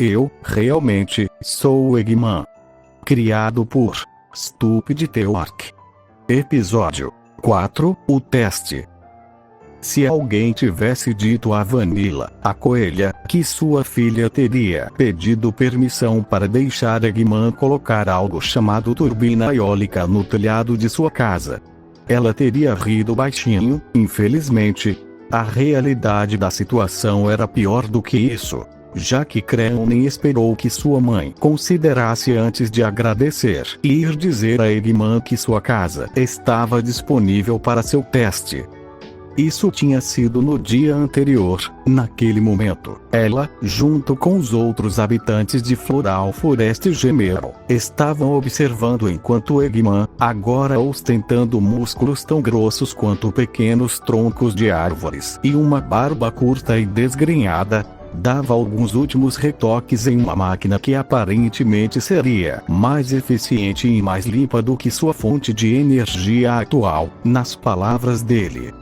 Eu, realmente, sou o Eggman. Criado por Stupid Teork. Episódio 4, o teste. Se alguém tivesse dito a Vanilla, a coelha, que sua filha teria pedido permissão para deixar Eggman colocar algo chamado turbina eólica no telhado de sua casa, ela teria rido baixinho. Infelizmente, a realidade da situação era pior do que isso, já que Creonen esperou que sua mãe considerasse antes de agradecer e ir dizer a Eggman que sua casa estava disponível para seu teste. Isso tinha sido no dia anterior. Naquele momento, ela, junto com os outros habitantes de Floral Forest Gemelo, estavam observando enquanto Eggman, agora ostentando músculos tão grossos quanto pequenos troncos de árvores e uma barba curta e desgrenhada, dava alguns últimos retoques em uma máquina que aparentemente seria mais eficiente e mais limpa do que sua fonte de energia atual, nas palavras dele.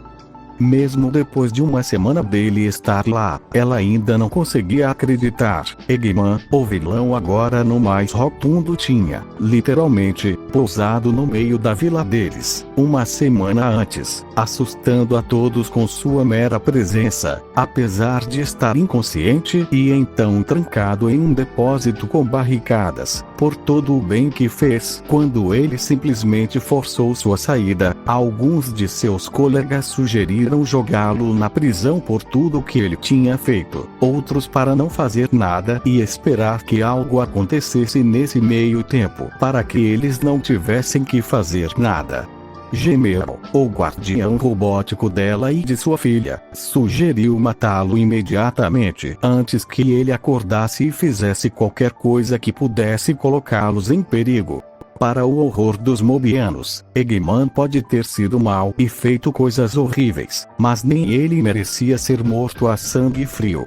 Mesmo depois de uma semana dele estar lá, ela ainda não conseguia acreditar. Eggman, o vilão agora no mais rotundo, tinha, literalmente, pousado no meio da vila deles, uma semana antes, assustando a todos com sua mera presença, apesar de estar inconsciente e então trancado em um depósito com barricadas, por todo o bem que fez. Quando ele simplesmente forçou sua saída, alguns de seus colegas sugeriram jogá-lo na prisão por tudo o que ele tinha feito, outros para não fazer nada e esperar que algo acontecesse nesse meio tempo para que eles não tivessem que fazer nada. Gemelo, o guardião robótico dela e de sua filha, sugeriu matá-lo imediatamente antes que ele acordasse e fizesse qualquer coisa que pudesse colocá-los em perigo. Para o horror dos Mobianos, Eggman pode ter sido mau e feito coisas horríveis, mas nem ele merecia ser morto a sangue frio.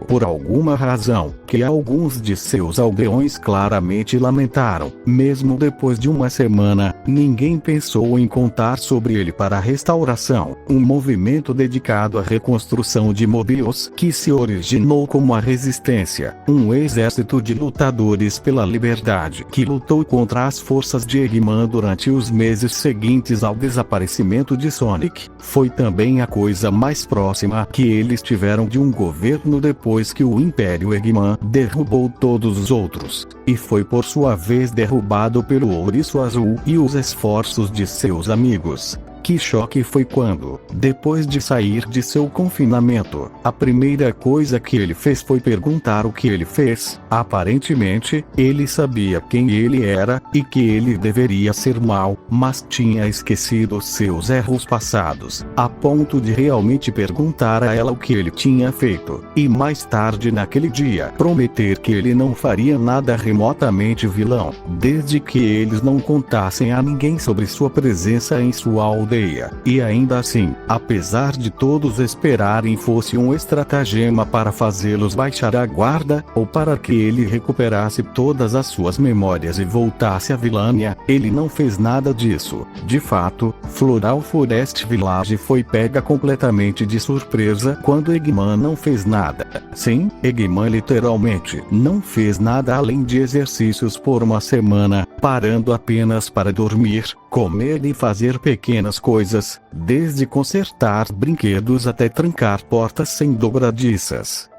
Por alguma razão, que alguns de seus aldeões claramente lamentaram, mesmo depois de uma semana, ninguém pensou em contar sobre ele para a restauração, um movimento dedicado à reconstrução de Mobius que se originou como a Resistência, um exército de lutadores pela liberdade que lutou contra as forças de Eggman durante os meses seguintes ao desaparecimento de Sonic. Foi também a coisa mais próxima que eles tiveram de um governo depois que o Império Eggman derrubou todos os outros, e foi por sua vez derrubado pelo Ouriço Azul e os esforços de seus amigos. Que choque foi quando, depois de sair de seu confinamento, a primeira coisa que ele fez foi perguntar o que ele fez. Aparentemente, ele sabia quem ele era, e que ele deveria ser mau, mas tinha esquecido seus erros passados, a ponto de realmente perguntar a ela o que ele tinha feito, e mais tarde naquele dia, prometer que ele não faria nada remotamente vilão, desde que eles não contassem a ninguém sobre sua presença em sua aldeia. E ainda assim, apesar de todos esperarem fosse um estratagema para fazê-los baixar a guarda, ou para que ele recuperasse todas as suas memórias e voltasse à Vilânia, ele não fez nada disso. De fato, Floral Forest Village foi pega completamente de surpresa quando Eggman não fez nada. Sim, Eggman literalmente não fez nada além de exercícios por uma semana, parando apenas para dormir, comer e fazer pequenas coisas, desde consertar brinquedos até trancar portas sem dobradiças.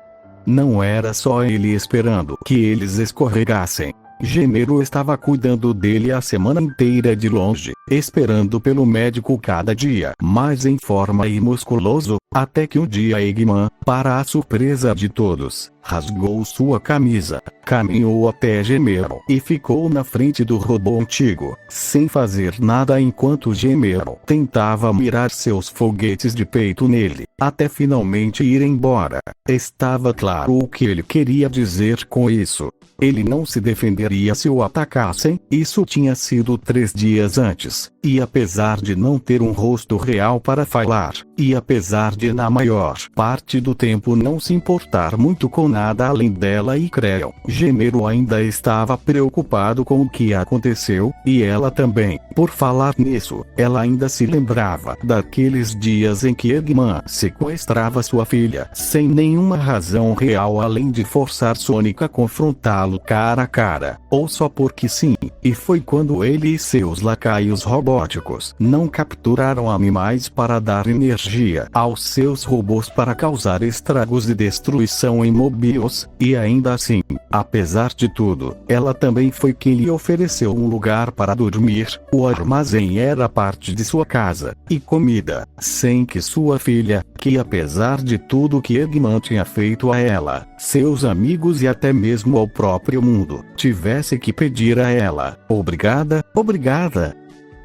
Não era só ele esperando que eles escorregassem. Gênero estava cuidando dele a semana inteira de longe, esperando pelo médico cada dia, mais em forma e musculoso, até que um dia Eggman, para a surpresa de todos, rasgou sua camisa, caminhou até Gênero e ficou na frente do robô antigo, sem fazer nada enquanto Gênero tentava mirar seus foguetes de peito nele, até finalmente ir embora. Estava claro o que ele queria dizer com isso. Ele não se defenderia se o atacassem, isso tinha sido 3 dias antes, e apesar de não ter um rosto real para falar, e apesar de na maior parte do tempo não se importar muito com nada além dela e Creon, Gênero ainda estava preocupado com o que aconteceu, e ela também. Por falar nisso, ela ainda se lembrava daqueles dias em que Eggman sequestrava sua filha, sem nenhuma razão real além de forçar Sonic a confrontá-lo cara a cara, ou só porque sim, e foi quando ele e seus lacaios robóticos não capturaram animais para dar energia aos seus robôs para causar estragos e destruição em Mobius, e ainda assim, apesar de tudo, ela também foi quem lhe ofereceu um lugar para dormir. O armazém era parte de sua casa, e comida, sem que sua filha, que apesar de tudo que Eggman tinha feito a ela, seus amigos e até mesmo ao próprio mundo, tivesse que pedir a ela, obrigada, obrigada.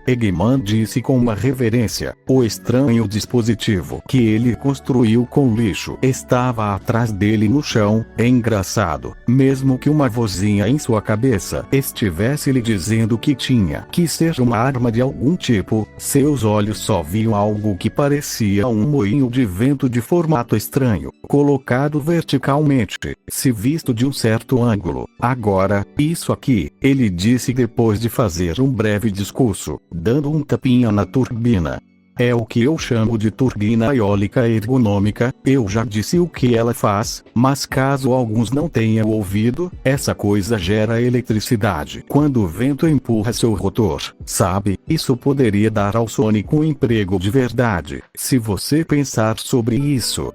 Eggman disse com uma reverência. O estranho dispositivo que ele construiu com lixo estava atrás dele no chão. É engraçado, mesmo que uma vozinha em sua cabeça estivesse lhe dizendo que tinha que ser uma arma de algum tipo, seus olhos só viam algo que parecia um moinho de vento de formato estranho, colocado verticalmente, se visto de um certo ângulo. Agora, isso aqui, ele disse depois de fazer um breve discurso, dando um tapinha na turbina. É o que eu chamo de turbina eólica ergonômica. Eu já disse o que ela faz, mas caso alguns não tenham ouvido, essa coisa gera eletricidade quando o vento empurra seu rotor, sabe? Isso poderia dar ao Sonic um emprego de verdade, se você pensar sobre isso.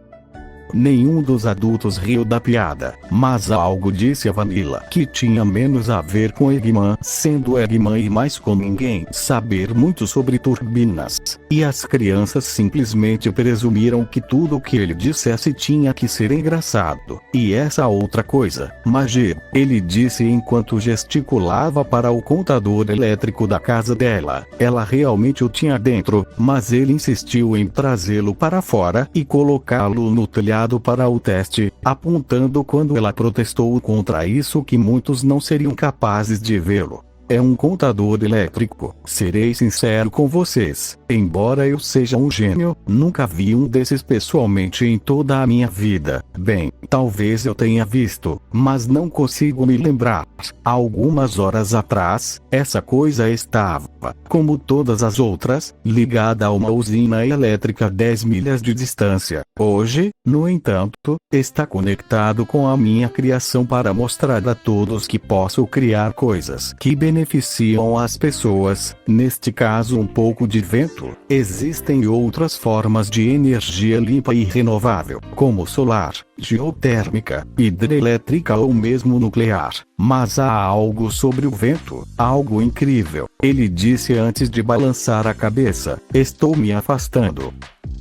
Nenhum dos adultos riu da piada, mas algo disse a Vanilla que tinha menos a ver com Eggman, sendo Eggman e mais com ninguém saber muito sobre turbinas, e as crianças simplesmente presumiram que tudo o que ele dissesse tinha que ser engraçado. E essa outra coisa, magia, ele disse enquanto gesticulava para o contador elétrico da casa dela. Ela realmente o tinha dentro, mas ele insistiu em trazê-lo para fora e colocá-lo no telhado para o teste, apontando quando ela protestou contra isso que muitos não seriam capazes de vê-lo. É um contador elétrico. Serei sincero com vocês, embora eu seja um gênio, nunca vi um desses pessoalmente em toda a minha vida. Bem, talvez eu tenha visto, mas não consigo me lembrar. Algumas horas atrás, essa coisa estava, como todas as outras, ligada a uma usina elétrica a 10 milhas de distância. Hoje, no entanto, está conectado com a minha criação para mostrar a todos que posso criar coisas que beneficiam beneficiam as pessoas, neste caso um pouco de vento. Existem outras formas de energia limpa e renovável, como solar, geotérmica, hidrelétrica ou mesmo nuclear. Mas há algo sobre o vento, algo incrível. Ele disse antes de balançar a cabeça: estou me afastando.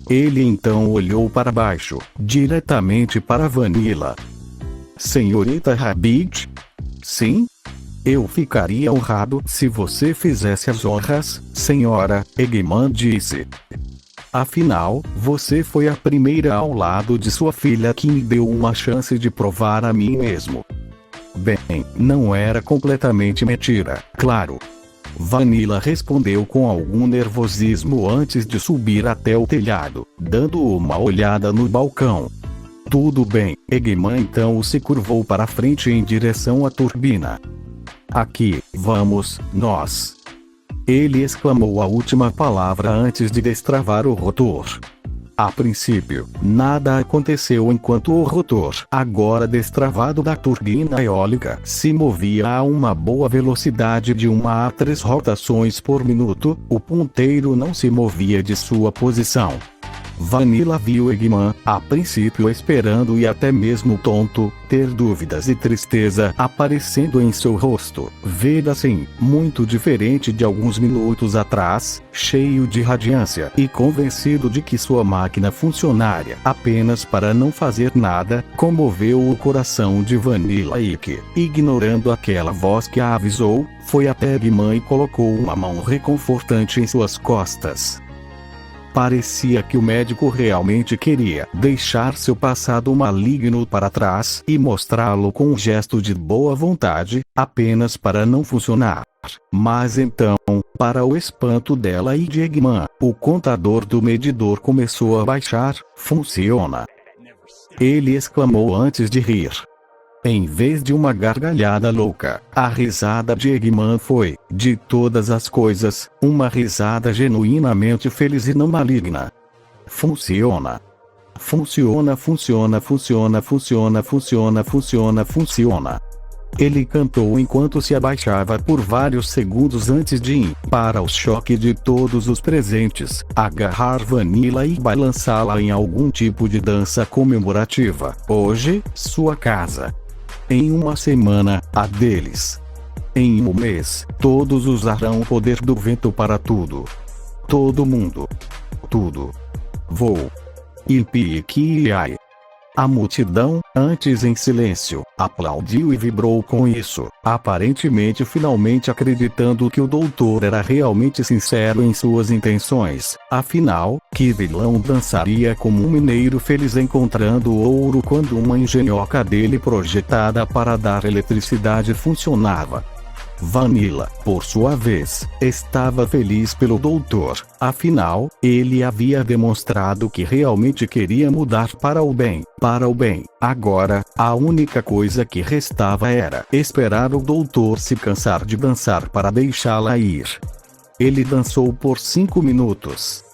Ele então olhou para baixo, diretamente para Vanilla. Senhorita Rabbit? Sim? Eu ficaria honrado se você fizesse as honras, senhora, Eggman disse. Afinal, você foi a primeira ao lado de sua filha que me deu uma chance de provar a mim mesmo. Bem, não era completamente mentira, claro. Vanilla respondeu com algum nervosismo antes de subir até o telhado, dando uma olhada no balcão. Tudo bem, Eggman então se curvou para frente em direção à turbina. Aqui, vamos, nós. Ele exclamou a última palavra antes de destravar o rotor. A princípio, nada aconteceu enquanto o rotor, agora destravado da turbina eólica, se movia a uma boa velocidade de 1 a 3 rotações por minuto. O ponteiro não se movia de sua posição. Vanilla viu Eggman, a princípio esperando e até mesmo tonto, ter dúvidas e tristeza aparecendo em seu rosto. Ver assim, muito diferente de alguns minutos atrás, cheio de radiância e convencido de que sua máquina funcionaria apenas para não fazer nada, comoveu o coração de Vanilla e que, ignorando aquela voz que a avisou, foi até Eggman e colocou uma mão reconfortante em suas costas. Parecia que o médico realmente queria deixar seu passado maligno para trás e mostrá-lo com um gesto de boa vontade, apenas para não funcionar. Mas então, para o espanto dela e de Eggman, o contador do medidor começou a baixar. Funciona! Ele exclamou antes de rir. Em vez de uma gargalhada louca, a risada de Eggman foi, de todas as coisas, uma risada genuinamente feliz e não maligna. Funciona. Funciona, funciona, funciona, funciona, funciona, funciona, funciona. Ele cantou enquanto se abaixava por vários segundos antes de, para o choque de todos os presentes, agarrar Vanilla e balançá-la em algum tipo de dança comemorativa. Hoje, sua casa. Em uma semana, a deles. Em um mês, todos usarão o poder do vento para tudo. Todo mundo. Tudo. Vou. Ipi-ki-ai. A multidão, antes em silêncio, aplaudiu e vibrou com isso, aparentemente finalmente acreditando que o doutor era realmente sincero em suas intenções. Afinal, que vilão dançaria como um mineiro feliz encontrando ouro quando uma engenhoca dele projetada para dar eletricidade funcionava? Vanilla, por sua vez, estava feliz pelo doutor, afinal, ele havia demonstrado que realmente queria mudar para o bem. Agora, a única coisa que restava era esperar o doutor se cansar de dançar para deixá-la ir. Ele dançou por 5 minutos.